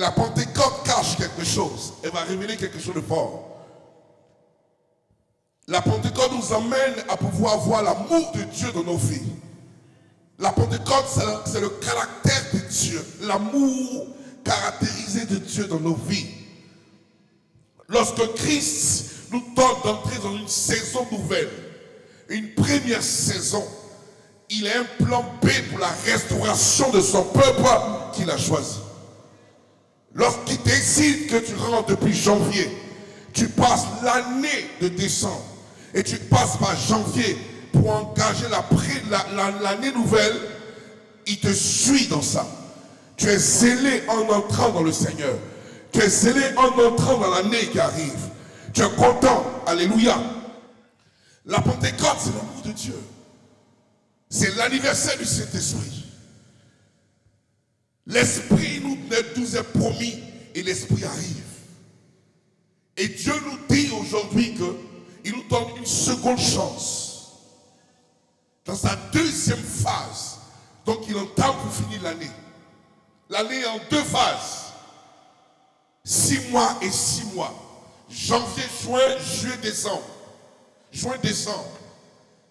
la Pentecôte cache quelque chose. Elle va révéler quelque chose de fort. La Pentecôte nous amène à pouvoir voir l'amour de Dieu dans nos vies. La Pentecôte, c'est le caractère de Dieu. L'amour caractérisé de Dieu dans nos vies. Lorsque Christ nous tente d'entrer dans une saison nouvelle, une première saison, il a un plan B pour la restauration de son peuple qu'il a choisi. Lorsqu'il décide que tu rentres depuis janvier, tu passes l'année de décembre et tu passes par janvier pour engager l'année nouvelle, il te suit dans ça. Tu es zélé en entrant dans le Seigneur. Tu es zélé en entrant dans l'année qui arrive. Tu es content. Alléluia. La Pentecôte, c'est l'amour de Dieu. C'est l'anniversaire du Saint-Esprit. L'Esprit nous est promis et l'Esprit arrive. Et Dieu nous dit aujourd'hui qu'il nous donne une seconde chance. Dans sa deuxième phase. Donc il entame pour finir l'année. L'année est en deux phases. 6 mois et 6 mois. Janvier, juin, juillet, décembre. Juin, décembre.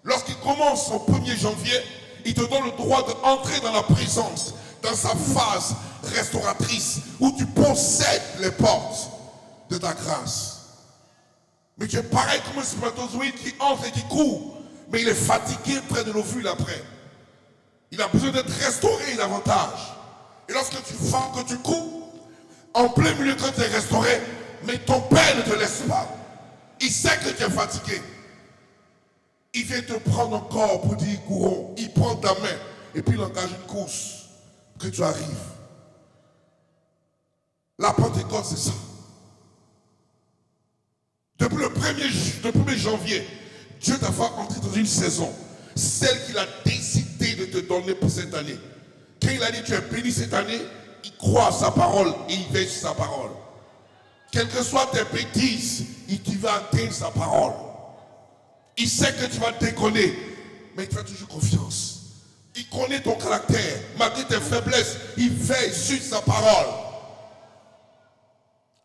Lorsqu'il commence son 1er janvier, il te donne le droit d'entrer dans la présence, dans sa phase restauratrice, où tu possèdes les portes de ta grâce. Mais tu es pareil comme un spermatozoïde qui entre et qui court, mais il est fatigué près de l'ovule après. Il a besoin d'être restauré davantage. Et lorsque tu fends, que tu cours, en plein milieu quand tu es restauré, mais ton père ne te laisse pas. Il sait que tu es fatigué. Il vient te prendre encore pour dire courons. Il prend ta main et puis il engage une course que tu arrives. La Pentecôte, c'est ça. Depuis le 1er janvier, Dieu t'a fait entrer dans une saison, celle qu'il a décidé de te donner pour cette année. Quand il a dit tu es béni cette année, il croit à sa parole et il veille sur sa parole. Quelles que soient tes bêtises, tu vas atteindre sa parole. Il sait que tu vas déconner, mais il te fait toujours confiance. Il connaît ton caractère, malgré tes faiblesses, il veille sur sa parole.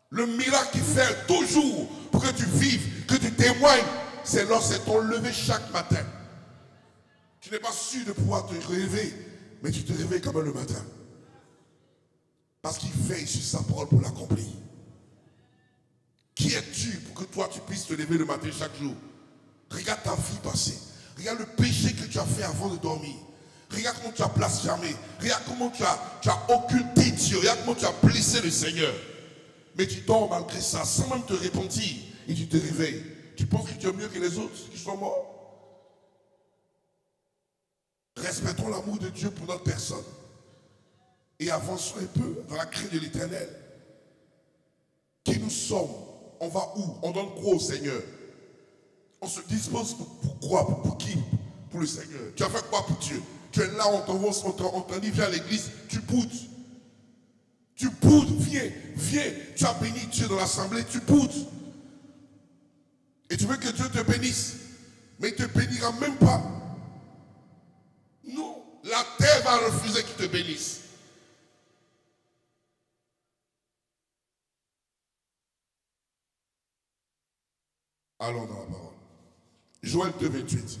Le miracle qu'il fait toujours pour que tu vives, que tu témoignes, c'est lorsque ton lever chaque matin. Tu n'es pas sûr de pouvoir te réveiller, mais tu te réveilles quand même le matin. Parce qu'il veille sur sa parole pour l'accomplir. Qui es-tu pour que toi tu puisses te lever le matin chaque jour? Regarde ta vie passée. Regarde le péché que tu as fait avant de dormir. Regarde comment tu as blasphémé. Regarde comment tu as occulté Dieu. Regarde comment tu as blessé le Seigneur. Mais tu dors malgré ça, sans même te repentir. Et tu te réveilles. Tu penses que tu es mieux que les autres qui sont morts? Respectons l'amour de Dieu pour notre personne. Et avançons un peu dans la crainte de l'Éternel. Qui nous sommes? On va où? On donne quoi au Seigneur? On se dispose pour quoi? Pour qui? Pour le Seigneur. Tu as fait quoi pour Dieu? Tu es là, on t'en dit, viens à l'église, tu boudes. Tu boudes, viens. Tu as béni Dieu dans l'assemblée, tu boudes. Et tu veux que Dieu te bénisse. Mais il ne te bénira même pas. Non, la terre va refuser qu'il te bénisse. Allons dans la parole. Joël 2, 28.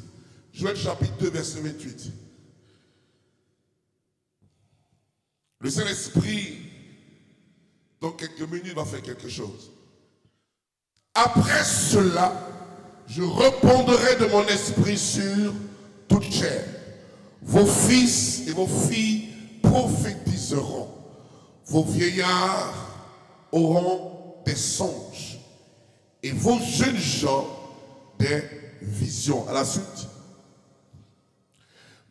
Joël chapitre 2, verset 28. Le Saint-Esprit, dans quelques minutes, va faire quelque chose. Après cela, je répandrai de mon esprit sur toute chair. Vos fils et vos filles prophétiseront. Vos vieillards auront des songes. Et vos jeunes gens des visions. À la suite.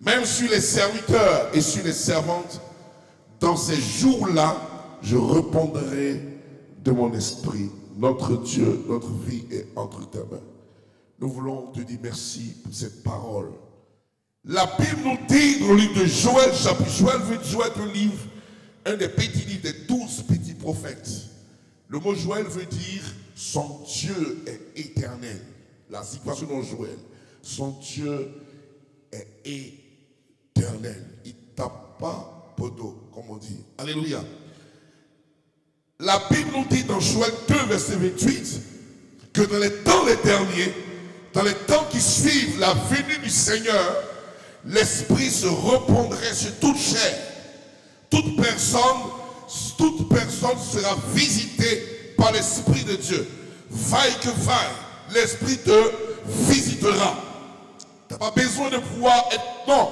Même sur les serviteurs et sur les servantes, dans ces jours-là, je répondrai de mon esprit. Notre Dieu, notre vie est entre tes mains. Nous voulons te dire merci pour cette parole. La Bible nous dit dans le livre de Joël, chapitre Joël est un livre, un des petits livres des 12 petits prophètes. Le mot Joël veut dire son Dieu est éternel. La situation dans Joël, son Dieu est éternel. Il ne tape pas podo, comme on dit. Alléluia. La Bible nous dit dans Joël 2, verset 28, que dans les temps les derniers, dans les temps qui suivent la venue du Seigneur, l'Esprit se répandrait sur toute chair. Toute personne sera visitée par l'Esprit de Dieu. Vaille que vaille, l'Esprit te visitera. Tu n'as pas besoin de pouvoir être non.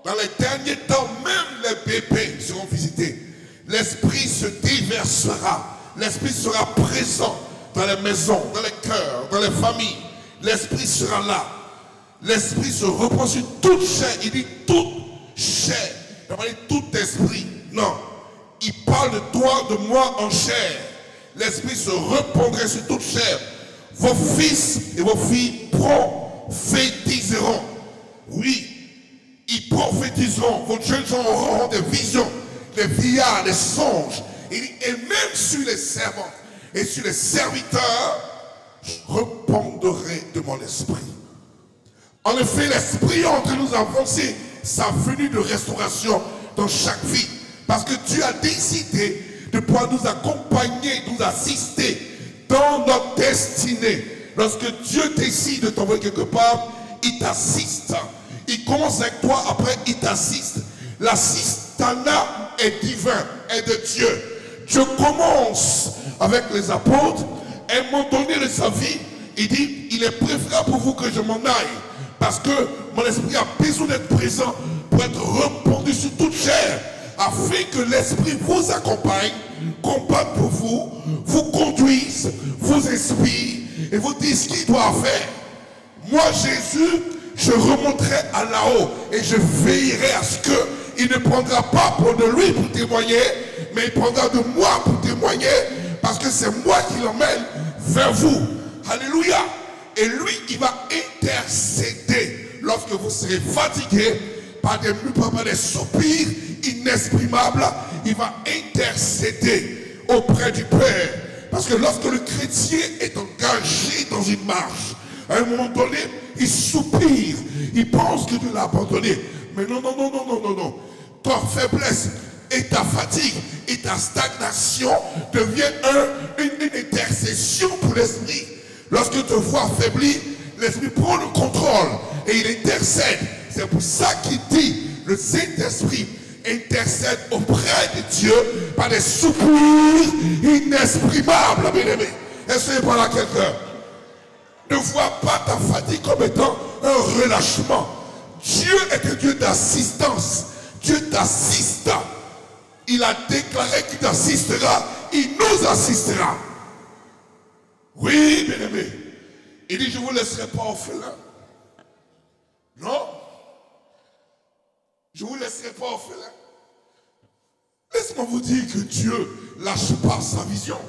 Dans les derniers temps, même les bébés seront visités. L'Esprit se déversera. L'Esprit sera présent dans les maisons, dans les cœurs, dans les familles. L'Esprit sera là. L'Esprit se repose sur toute chair. Il dit toute chair. Il n'a pas dit tout esprit. Non. Il parle de toi, de moi en chair. L'Esprit se répandrait sur toute chair. Vos fils et vos filles prophétiseront. Oui, ils prophétiseront. Vos jeunes gens auront des visions, des vieillards, des songes. Et même sur les servantes et sur les serviteurs, je répandrai de mon esprit. En effet, l'Esprit est en train de nous avancer sa venue de restauration dans chaque vie. Parce que Dieu a décidé de pouvoir nous accompagner, nous assister dans notre destinée. Lorsque Dieu décide de t'envoyer quelque part, il t'assiste. Il commence avec toi, après il t'assiste. L'assistanat est divin, est de Dieu. Dieu commence avec les apôtres. À un moment donné de sa vie, il dit, il est préférable pour vous que je m'en aille. Parce que mon esprit a besoin d'être présent pour être répandu sur toute chair. Afin que l'Esprit vous accompagne, combatte pour vous, vous conduise, vous inspire et vous dise ce qu'il doit faire. Moi, Jésus, je remonterai à là-haut et je veillerai à ce qu'il ne prendra pas pour de lui pour témoigner, mais il prendra de moi pour témoigner parce que c'est moi qui l'emmène vers vous. Alléluia. Et lui, il va intercéder lorsque vous serez fatigué par des soupirs inexprimables. Il va intercéder auprès du Père. Parce que lorsque le chrétien est engagé dans une marche, à un moment donné, il soupire, il pense que Dieu l'a abandonné. Mais non, non, non, non, non, non, non. Ta faiblesse et ta fatigue et ta stagnation deviennent une intercession pour l'esprit. Lorsque tu te vois affaibli, l'esprit prend le contrôle et il intercède. C'est pour ça qu'il dit, le Saint-Esprit intercède auprès de Dieu par des soupirs inexprimables, bien-aimés. Est-ce que par là quelqu'un? Ne vois pas ta fatigue comme étant un relâchement. Dieu est un Dieu d'assistance. Dieu t'assiste. Il a déclaré qu'il t'assistera. Il nous assistera. Oui, bien-aimé. Il dit, je ne vous laisserai pas orphelin. Non. Je ne vous laisserai pas orphelin. Laisse-moi vous dire que Dieu ne lâche pas sa vision.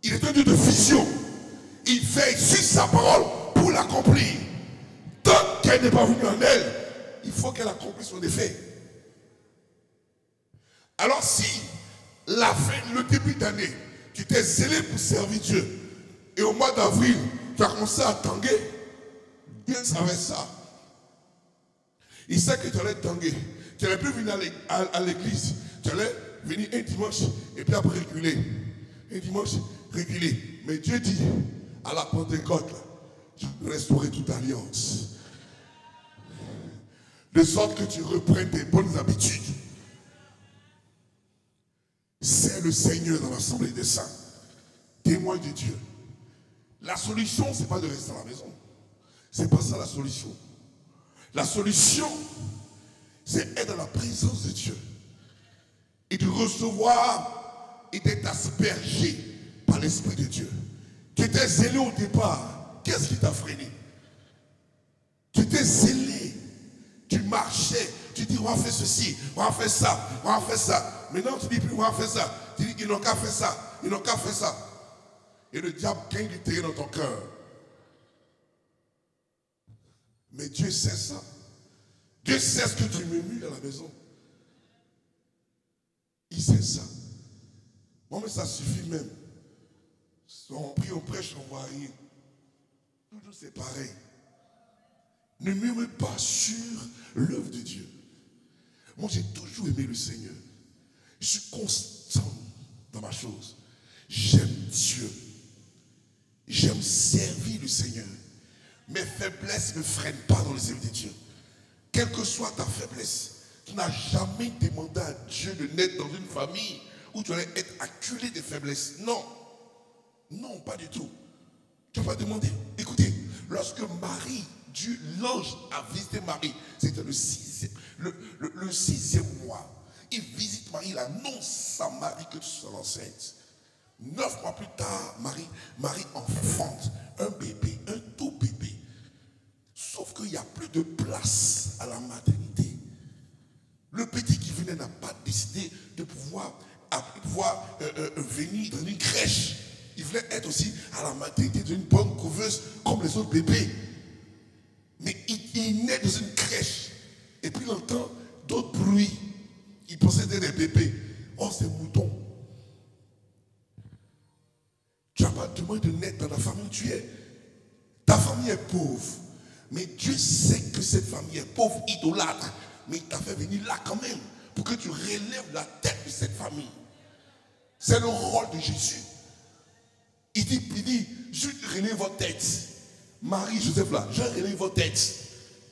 Il est un Dieu de vision. Il veille sur sa parole pour l'accomplir. Tant qu'elle n'est pas venue en elle, il faut qu'elle accomplisse son effet. Alors si le début d'année, tu t'es zélé pour servir Dieu, et au mois d'avril, tu as commencé à tanguer, Dieu savait ça. Il sait que tu allais tanguer. Tu n'allais plus venir à l'église. Tu allais venir un dimanche et puis après reculer. Un dimanche, reculer. Mais Dieu dit, à la Pentecôte, je vais restaurer toute alliance. De sorte que tu reprennes tes bonnes habitudes. C'est le Seigneur dans l'assemblée des saints. Témoin de Dieu. La solution, ce n'est pas de rester à la maison. Ce n'est pas ça la solution. La solution, c'est être dans la présence de Dieu. Et de recevoir et d'être aspergé par l'Esprit de Dieu. Tu étais zélé au départ. Qu'est-ce qui t'a freiné? Tu étais zélé. Tu marchais. Tu dis, on va faire ceci, on va faire ça, on va faire ça. Maintenant, tu dis plus, on va faire ça. Tu dis, ils n'ont qu'à faire ça, ils n'ont qu'à faire ça. Et le diable gagne du terrain dans ton cœur. Mais Dieu sait ça. Dieu sait ce que tu murmures à la maison. Il sait ça. Bon, mais ça suffit même. On prie, on prêche, on voit rien. Toujours c'est pareil. Ne murmure pas sur l'œuvre de Dieu. Moi, j'ai toujours aimé le Seigneur. Je suis constant dans ma chose. J'aime Dieu. J'aime servir le Seigneur. Mes faiblesses ne me freinent pas dans le service de Dieu. Quelle que soit ta faiblesse, tu n'as jamais demandé à Dieu de naître dans une famille où tu allais être acculé des faiblesses. Non. Non, pas du tout. Tu n'as pas demandé. Écoutez, lorsque Marie, Dieu, l'ange a visité Marie, c'était le sixième mois. Il visite Marie, il annonce à Marie que tu seras enceinte. 9 mois plus tard, Marie enfante un bébé, un tout bébé. Sauf qu'il n'y a plus de place à la maternité. Le petit qui venait n'a pas décidé de pouvoir venir dans une crèche. Il voulait être aussi à la maternité d'une bonne couveuse comme les autres bébés. Mais il naît dans une crèche. Et puis il entend d'autres bruits. Il pensait être des bébés. Oh, c'est mouton. Tu n'as pas demandé de naître dans la famille où tu es. Ta famille est pauvre. Mais Dieu sait que cette famille est pauvre, idolâtre. Mais il t'a fait venir là quand même. Pour que tu relèves la tête de cette famille. C'est le rôle de Jésus. Il dit, je relève votre tête. Marie, Joseph là, je relève votre tête.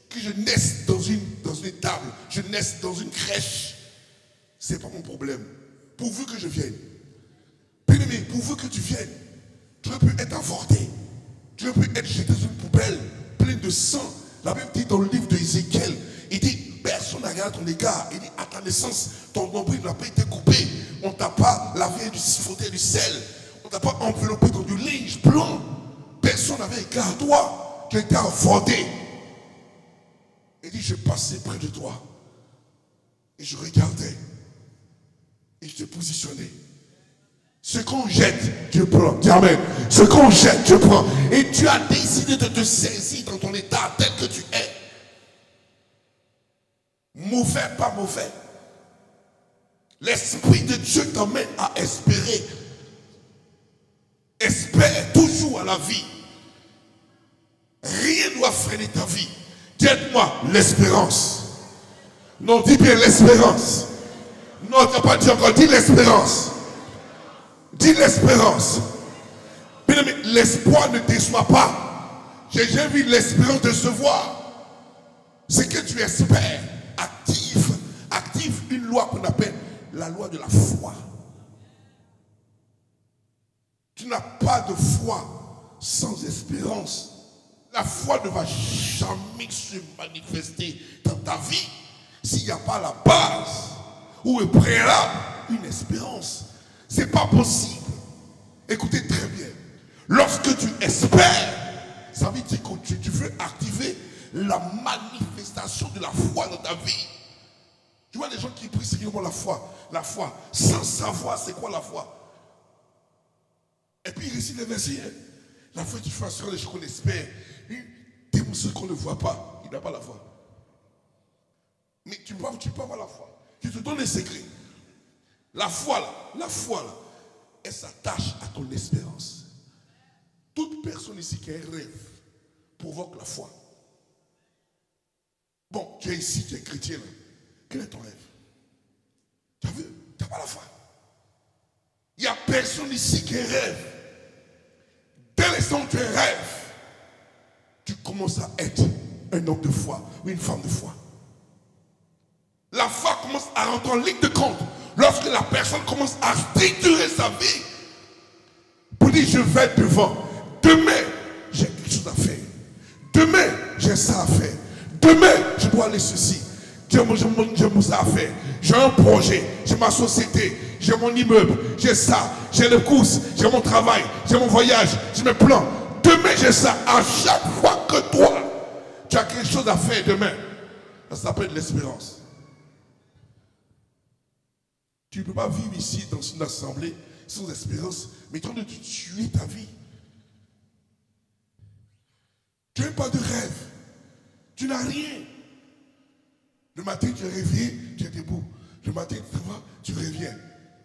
Que je naisse dans une étable, je naisse dans une crèche. C'est pas mon problème. Pourvu que je vienne. Bien-aimé, pourvu que tu viennes. Tu aurais pu être avorté. Tu aurais pu être jeté dans une poubelle pleine de sang. La Bible dit dans le livre d'Ézéchiel, il dit, personne n'a regardé ton égard. Il dit, à ta naissance, ton nombril n'a pas été coupé. On ne t'a pas lavé du frotté du sel. On ne t'a pas enveloppé dans du linge blanc. Personne n'avait égard à toi. Tu étais avorté. Il dit, je passais près de toi. Et je regardais. Et je te positionnais. Ce qu'on jette, Dieu prend. Dis amen. Ce qu'on jette, Dieu prend. Et tu as décidé de te saisir dans ton état tel que tu es. Mauvais, pas mauvais. L'Esprit de Dieu t'emmène à espérer. Espère toujours à la vie. Rien ne doit freiner ta vie. Dites-moi l'espérance. Non, dis bien l'espérance. Non, tu n'as pas dit encore. Dis l'espérance. Dis l'espérance. Mais l'espoir ne déçoit pas. J'ai jamais vu l'espérance décevoir. C'est que tu espères. Active une loi qu'on appelle la loi de la foi. Tu n'as pas de foi sans espérance. La foi ne va jamais se manifester dans ta vie s'il n'y a pas la base ou le préalable, une espérance. Ce n'est pas possible. Écoutez très bien. Lorsque tu espères, ça veut dire que tu veux activer la manifestation de la foi dans ta vie. Tu vois les gens qui prient sérieusement la foi, sans savoir c'est quoi la foi. Et puis il récite les versets. La foi, tu fais assurer les gens qu'on espère. Une démonstration qu'on ne voit pas. Il n'a pas la foi. Mais tu peux avoir la foi. Je te donne les secrets. La foi là, elle s'attache à ton espérance. Toute personne ici qui a un rêve provoque la foi. Bon, tu es ici, tu es chrétien là. Quel est ton rêve? Tu as vu? Tu n'as pas la foi. Il n'y a personne ici qui rêve. Dès l'instant où tu rêves, tu commences à être un homme de foi ou une femme de foi. La foi commence à rentrer en ligne de compte lorsque la personne commence à structurer sa vie pour dire je vais devant. Demain, j'ai quelque chose à faire. Demain, j'ai ça à faire. Demain, je dois aller ceci. J'ai ça à faire. J'ai un projet, j'ai ma société, j'ai mon immeuble, j'ai ça, j'ai les courses, j'ai mon travail, j'ai mon voyage, j'ai mes plans. Demain, j'ai ça. À chaque fois que toi, tu as quelque chose à faire demain, ça s'appelle l'espérance. Tu ne peux pas vivre ici dans une assemblée sans espérance, mais tu es en train de tuer ta vie. Tu n'as pas de rêve. Tu n'as rien. Le matin, tu es réveillé, tu es debout. Le matin, tu reviens.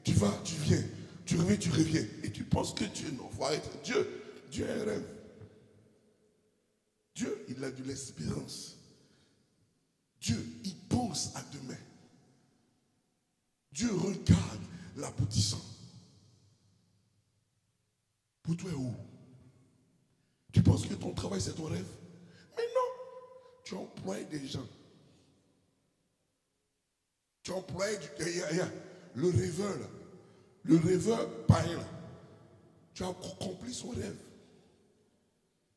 Tu vas, tu viens. Tu reviens, tu reviens. Et tu penses que Dieu non, va être Dieu. Dieu a un rêve. Dieu, il a de l'espérance. Dieu, il pense à demain. Dieu regarde l'aboutissant. Pour toi, où? Tu penses que ton travail, c'est ton rêve? Mais non. Tu emploies des gens. Tu emploies le rêveur, là. Le rêveur païen, là. Tu as accompli son rêve.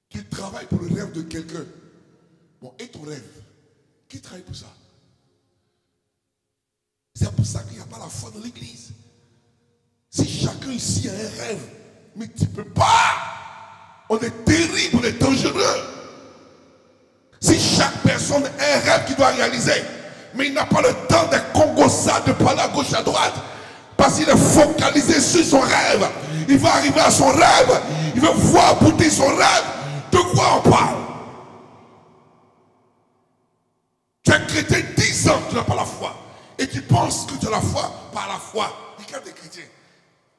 Tu travailles pour le rêve de quelqu'un. Bon, et ton rêve? Qui travaille pour ça? C'est pour ça qu'il n'y a pas la foi dans l'église. Si chacun ici a un rêve, mais tu ne peux pas. On est terrible, on est dangereux. Si chaque personne a un rêve qu'il doit réaliser, mais il n'a pas le temps d'être congossade, de parler à gauche, à droite, parce qu'il est focalisé sur son rêve. Il va arriver à son rêve, il va voir aboutir son rêve. De quoi on parle? Tu es chrétien 10 ans, tu n'as pas la foi. Et tu penses que tu as la foi par la foi. Et quand tu es chrétien,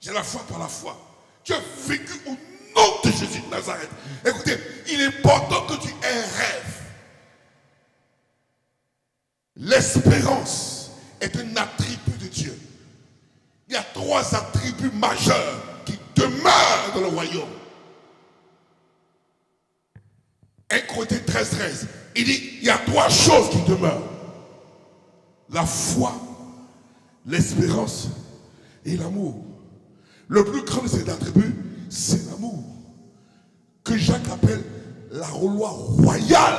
j'ai la foi par la foi. Tu as vécu au nom de Jésus de Nazareth. Écoutez, il est important que tu aies un rêve. L'espérance est un attribut de Dieu. Il y a 3 attributs majeurs qui demeurent dans le royaume. 1 Corinthiens 13, il dit, il y a 3 choses qui demeurent. La foi, l'espérance et l'amour. Le plus grand de ces attributs, c'est l'amour. Que Jacques appelle la loi royale.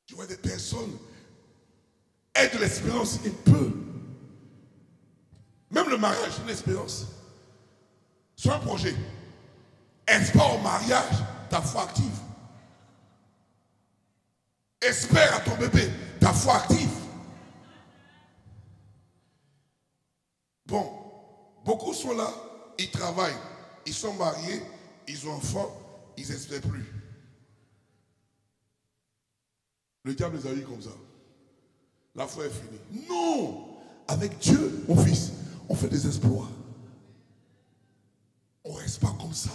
Tu vois des personnes aient de l'espérance et peu. Même le mariage, c'est une espérance. Sur un projet. Est-ce pas au mariage ta foi active? Espère à ton bébé ta foi active. Bon, beaucoup sont là, ils travaillent, ils sont mariés, ils ont enfants, ils n'espèrent plus. Le diable les a eu comme ça. La foi est finie. Non! Avec Dieu, mon fils, on fait des exploits. On ne reste pas comme ça.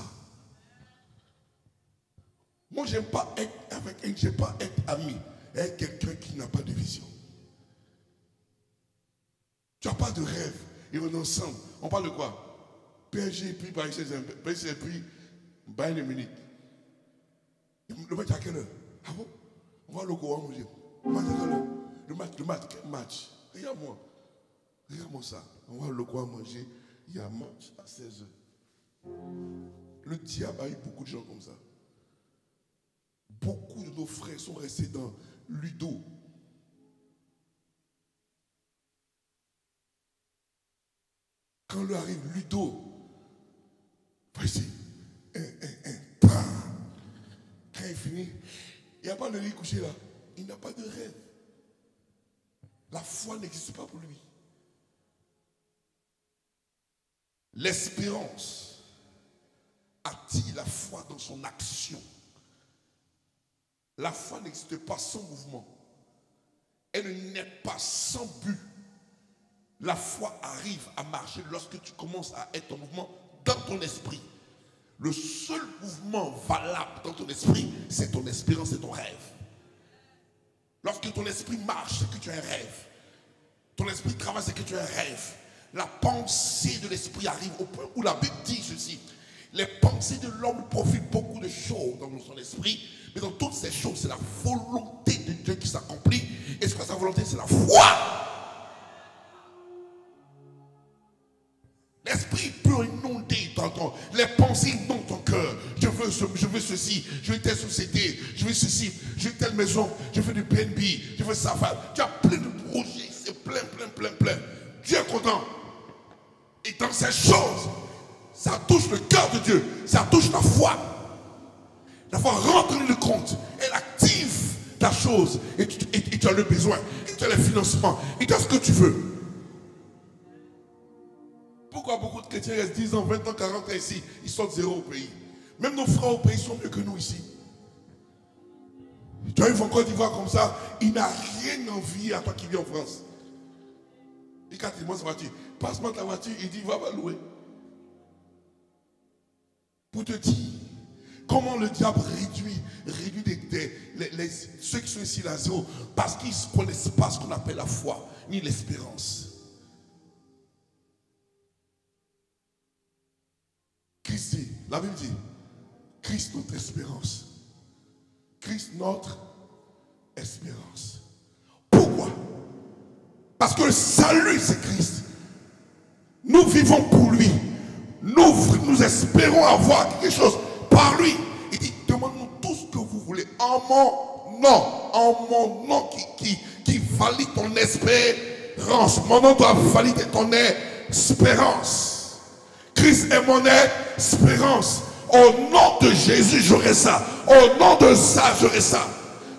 Moi, j'aime pas être ami avec quelqu'un qui n'a pas de vision. Tu n'as pas de rêve. Et on est ensemble. On parle de quoi? PSG, puis Paris Saint-Germain, puis Bayern Munich. Le match à quelle heure? Ah bon? On va le go à manger. Le match à quelle heure? Quel match? Regarde-moi. Regarde-moi ça. On va le go à manger. Il y a un match à 16h. Le diable a eu beaucoup de gens comme ça. Beaucoup de nos frères sont restés dans Ludo. Quand leur arrive Ludo, voici, quand il finit, il n'y a pas de lit couché là. Il n'a pas de rêve. La foi n'existe pas pour lui. L'espérance attire la foi dans son action. La foi n'existe pas sans mouvement. Elle n'est pas sans but. La foi arrive à marcher lorsque tu commences à être en mouvement dans ton esprit. Le seul mouvement valable dans ton esprit, c'est ton espérance et ton rêve. Lorsque ton esprit marche, c'est que tu as un rêve. Ton esprit travaille, c'est que tu as un rêve. La pensée de l'esprit arrive au point où la Bible dit ceci. Les pensées de l'homme profitent beaucoup de choses dans son esprit, mais dans toutes ces choses, c'est la volonté de Dieu qui s'accomplit. Et ce que sa volonté, c'est la foi. L'esprit peut inonder les pensées inondent ton cœur. Je veux ceci, je veux telle société, je veux ceci, je veux telle maison, je veux du BNB, je veux ça. Tu as plein de projets, c'est plein. Dieu est content. Et dans ces choses, ça touche le cœur de Dieu, ça touche la foi. La foi rentre dans le compte, elle active ta chose et tu as le besoin, et tu as le financement, et tu as ce que tu veux. Pourquoi beaucoup de chrétiens restent 10 ans, 20 ans, 40 ans ici, ils sortent zéro au pays? Même nos frères au pays sont mieux que nous ici. Tu arrives en Côte d'Ivoire comme ça, il n'a rien envie à toi qui vis en France. Et quand il monte sa voiture, passe-moi ta voiture, il dit va louer. Pour te dire comment le diable réduit ceux qui sont ici là zéro, parce qu'ils ne connaissent pas ce qu'on appelle la foi, ni l'espérance. Christ dit, la Bible dit, Christ notre espérance. Christ notre espérance. Pourquoi? Parce que le salut, c'est Christ. Nous vivons pour lui. Nous espérons avoir quelque chose par lui. Il dit, demande-nous tout ce que vous voulez en mon nom qui valide ton espérance. Mon nom doit valider ton espérance. Christ est mon espérance. Au nom de Jésus, j'aurai ça. Au nom de ça, j'aurai ça.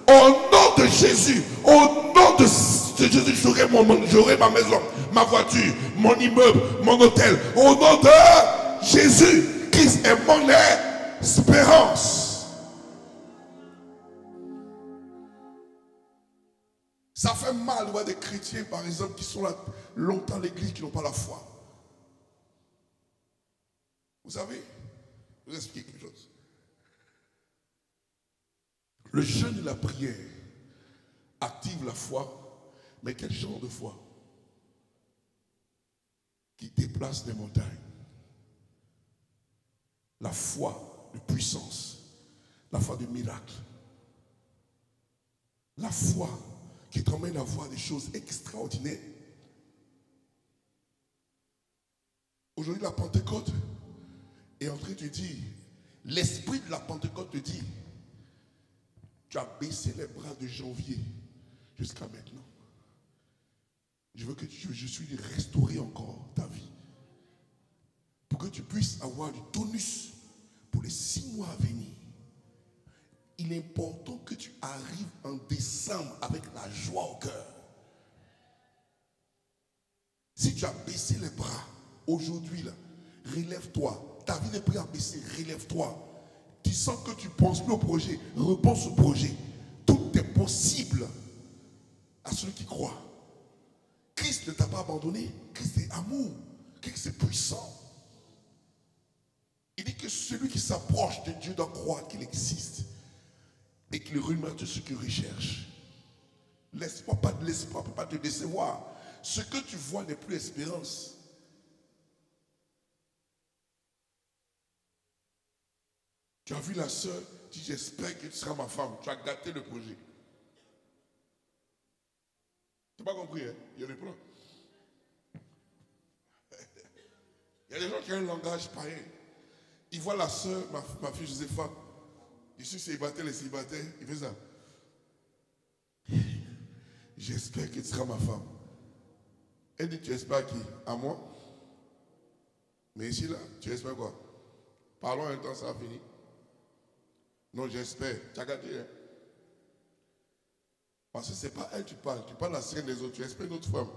Au nom de Jésus, au nom de Jésus, j'aurai ma maison, ma voiture, mon immeuble, mon hôtel. Au nom de Jésus, Christ est mon espérance. Ça fait mal de voir des chrétiens, par exemple, qui sont là longtemps à l'église, qui n'ont pas la foi. Vous savez, je vous explique quelque chose. Le jeûne et la prière activent la foi, mais quel genre de foi? Qui déplace des montagnes. La foi de puissance, la foi de miracle, la foi qui t'emmène à voir des choses extraordinaires. Aujourd'hui, la Pentecôte est en train de dire, l'esprit de la Pentecôte te dit, tu as baissé les bras de janvier jusqu'à maintenant. Je veux que je suis restaurer encore ta vie. Pour que tu puisses avoir du tonus pour les 6 mois à venir. Il est important que tu arrives en décembre avec la joie au cœur. Si tu as baissé les bras aujourd'hui, là, relève-toi. Ta vie n'est plus à baisser, relève-toi. Tu sens que tu ne penses plus au projet, repense au projet. Tout est possible à ceux qui croient. Christ ne t'a pas abandonné. Christ est amour. Christ est puissant. Il dit que celui qui s'approche de Dieu doit croire qu'il existe et qu'il remet tout ce qu'il recherche. L'espoir ne peut pas te décevoir. Ce que tu vois n'est plus espérance. Tu as vu la sœur, dit j'espère que tu seras ma femme. Tu as gâté le projet. Tu n'as pas compris, hein? Il y a des plans. Il y a des gens qui ont un langage pareil. Ils voient la sœur, ma fille Josépha. Je suis célibataire, les célibataires, il fait ça. J'espère que tu seras ma femme. Elle dit, tu espères qui? À moi? Mais ici, là, tu espères quoi? Parlons un temps, ça va finir. Non, j'espère. Tu as gâté, hein? Parce que ce n'est pas elle que tu parles de la scène des autres, tu espères une autre femme.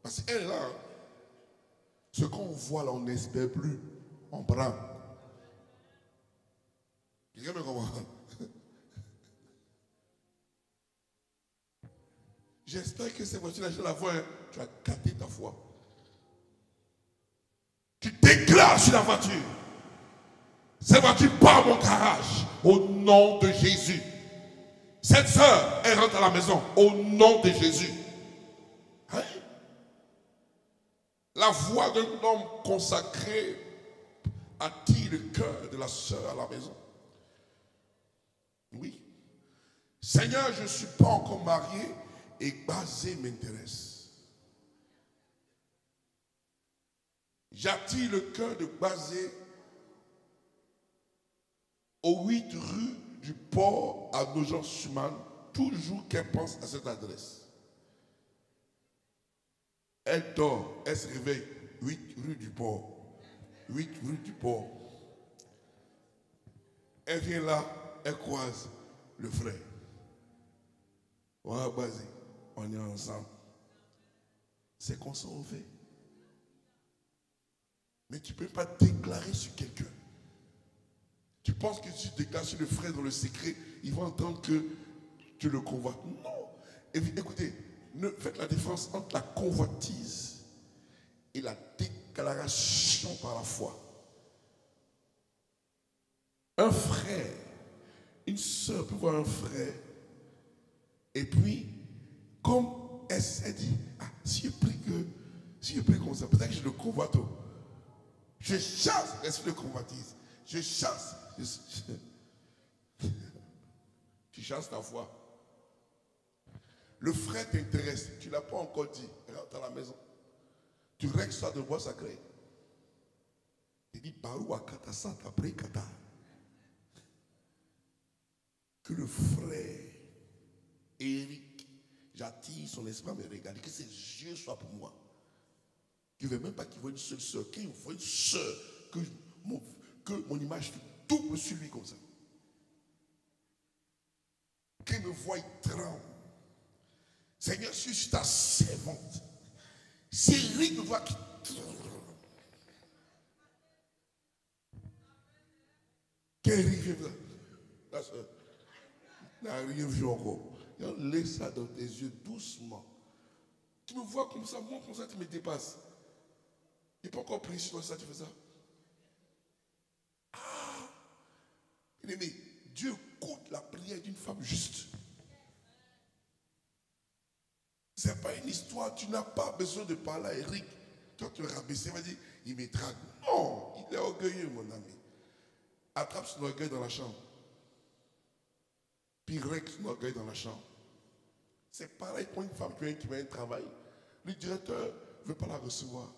Parce qu'elle est là, hein? Ce qu'on voit là, on n'espère plus. On prend. Quelqu'un me comprend? J'espère que cette voiture-là, je la vois, hein? Tu as gâté ta foi. Tu déclares sur la voiture. Cette voiture part mon garage. Au nom de Jésus. Cette sœur, elle rentre à la maison. Au nom de Jésus. Hein? La voix d'un homme consacré attire le cœur de la sœur à la maison. Oui. Seigneur, je ne suis pas encore marié et Bazé m'intéresse. J'attire le cœur de Bazé aux 8 rues du port à Nogent-sur-Marne, toujours qu'elle pense à cette adresse. Elle dort, elle se réveille, 8 rue du port. 8 rue du port. Elle vient là, elle croise le frère. Voilà, Bazé, on est ensemble. C'est comme ça qu'on fait. Mais tu ne peux pas déclarer sur quelqu'un. Tu penses que si tu déclares sur le frère dans le secret, il va entendre que tu le convoites. Non. Écoutez, faites la différence entre la convoitise et la déclaration par la foi. Un frère, une soeur peut voir un frère, et puis, comme elle dit, ah, si je prie comme ça, peut-être que je le convoite. Je chasse l'esprit de convoitise. Je chasse. Tu chasses ta foi. Le frère t'intéresse. Tu ne l'as pas encore dit. Rentre à la maison. Tu règles ça de bois sacré. Tu dis, que le frère Eric, j'attire son esprit à me regarder, que ses yeux soient pour moi. Je ne veux même pas qu'il voit une seule soeur. Qu'il voit une soeur, que mon image double sur lui comme ça. Qu'il me voie, il tremble. Seigneur, je suis ta servante. Si Eric me voit qui Qu'Eric vienne là. La soeur n'a rien vu encore. Laisse ça dans tes yeux doucement. Tu me vois comme ça, moi comme ça, tu me dépasses. Il n'est pas encore pris sur toi, ça, tu fais ça. Ah! Mais Dieu écoute la prière d'une femme juste. Ce n'est pas une histoire, tu n'as pas besoin de parler à Eric. Toi, tu le rabaisses, il va dire, il me drague. Non, il est orgueilleux, mon ami. Attrape son orgueil dans la chambre. Puis règle son orgueil dans la chambre. C'est pareil pour une femme qui va à un travail. Le directeur ne veut pas la recevoir.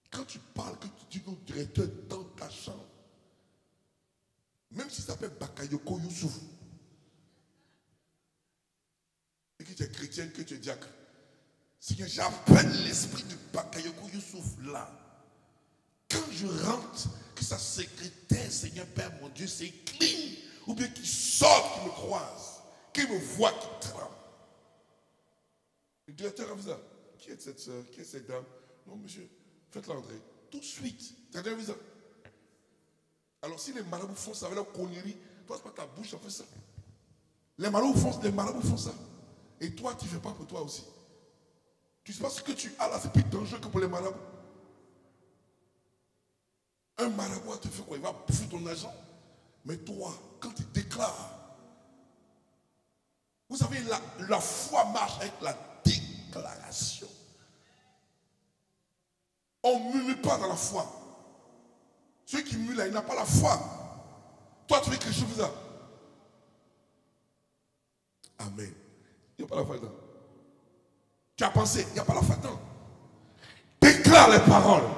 Quand tu parles, que tu dis au directeur dans ta chambre, même si ça s'appelle Bakayoko Youssouf, et que tu es chrétien, que tu es diacre, c'est que j'appelle l'esprit de Bakayoko Youssouf là. Quand je rentre, que sa secrétaire, Seigneur Père, mon Dieu, s'incline, ou bien qu'il sorte, qu'il me croise, qu'il me voit, qu'il tremble. Le directeur a vu ça. Qui est cette soeur? Qui est cette dame? Non, monsieur, faites-la entrer. Tout de suite. Tu as déjà vu ça? Alors, si les marabouts font ça avec leur connerie, toi, c'est pas ta bouche, ça fait ça. Les marabouts font ça. Et toi, tu ne fais pas pour toi aussi. Tu sais pas ce que tu as là, c'est plus dangereux que pour les marabouts. Un marabout te fait quoi? Il va bouffer ton argent. Mais toi, quand tu déclares, vous savez, la foi marche avec la déclaration. On ne murmure pas dans la foi. Celui qui murmure là, il n'a pas la foi. Toi, tu fais quelque chose là. Amen. Il n'y a pas la foi dedans. Tu as pensé, il n'y a pas la foi dedans. Déclare les paroles.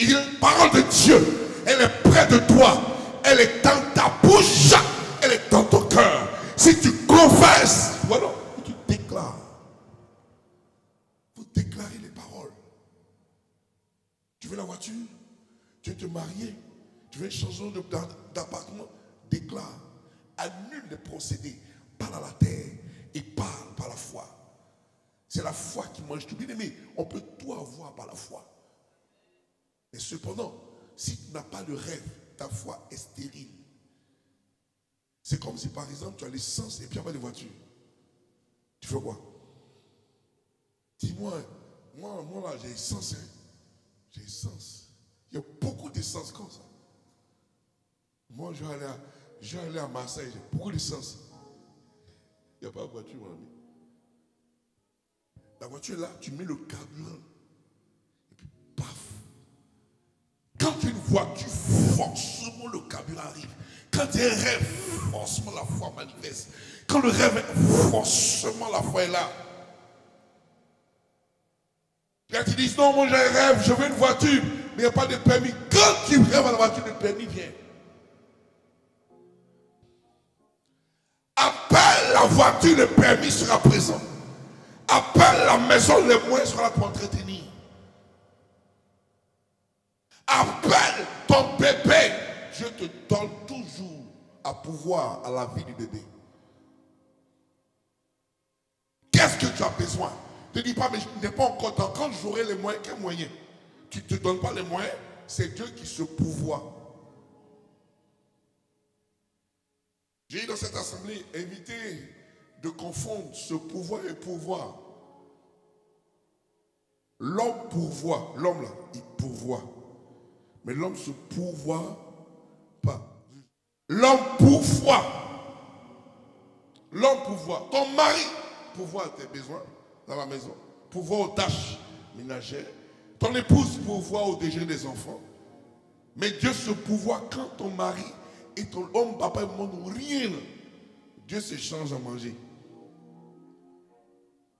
Il y a une parole de Dieu. Elle est près de toi. Elle est dans ta bouche. Elle est dans ton cœur. Si tu confesses, voilà, tu déclares. Vous déclarez les paroles. Tu veux la voiture? Tu veux te marier? Tu veux un changement d'appartement? Déclare. Annule les procédés. Parle à la terre et parle par la foi. C'est la foi qui mange tout. Bien aimé, on peut tout avoir par la foi. Mais cependant, si tu n'as pas de rêve, ta foi est stérile. C'est comme si par exemple tu as l'essence et puis il n'y a pas de voiture. Tu fais quoi? Dis-moi, moi là j'ai essence. Hein? J'ai essence. Il y a beaucoup d'essence comme ça. Moi je vais aller à Marseille, j'ai beaucoup d'essence. Il n'y a pas de voiture, mon ami. La voiture là, tu mets le carburant. Et puis paf. Quand tu une voiture, forcément le carburant arrive. Quand tu as un rêve, forcément la foi manifeste. Quand le rêve est, forcément la foi est là. Quand tu dis non, moi j'ai un rêve, je veux une voiture, mais il n'y a pas de permis. Quand tu rêves à la voiture, le permis vient. Appelle la voiture, le permis sera présent. Appelle la maison, les moyens seront là pour entretenir. Appelle ton bébé. Je te donne toujours à pouvoir à la vie du bébé. Qu'est-ce que tu as besoin? Ne dis pas, mais je n'ai pas encore temps. Quand j'aurai les moyens, quels moyens? Tu ne te donnes pas les moyens, c'est Dieu qui se pourvoit. J'ai eu dans cette assemblée évité de confondre ce pouvoir et pouvoir. L'homme pourvoit, l'homme là, il pourvoit. Mais l'homme se pourvoit pas. L'homme pourvoit. L'homme pourvoit. Ton mari pourvoit à tes besoins dans la maison. Pourvoit aux tâches ménagères. Ton épouse pourvoit au déjeuner des enfants. Mais Dieu se pourvoit quand ton mari et ton homme, papa et maman n'ont rien. Dieu s'échange à manger.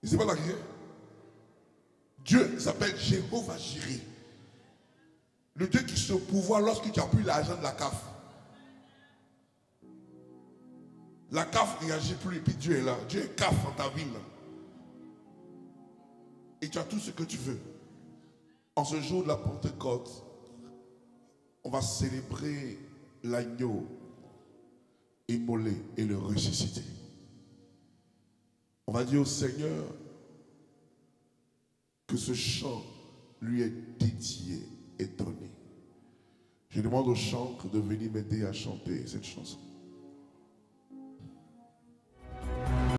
C'est pas la guerre. Dieu s'appelle Jéhovah Jireh. Le Dieu qui se pourvoit lorsque tu n'as plus l'argent de la CAF. La CAF ne réagit plus et puis Dieu est là. Dieu est CAF dans ta vie. Là. Et tu as tout ce que tu veux. En ce jour de la Pentecôte, on va célébrer l'agneau immolé et le ressusciter. On va dire au Seigneur que ce chant lui est dédié et donné. Je demande au chanteur de venir m'aider à chanter cette chanson.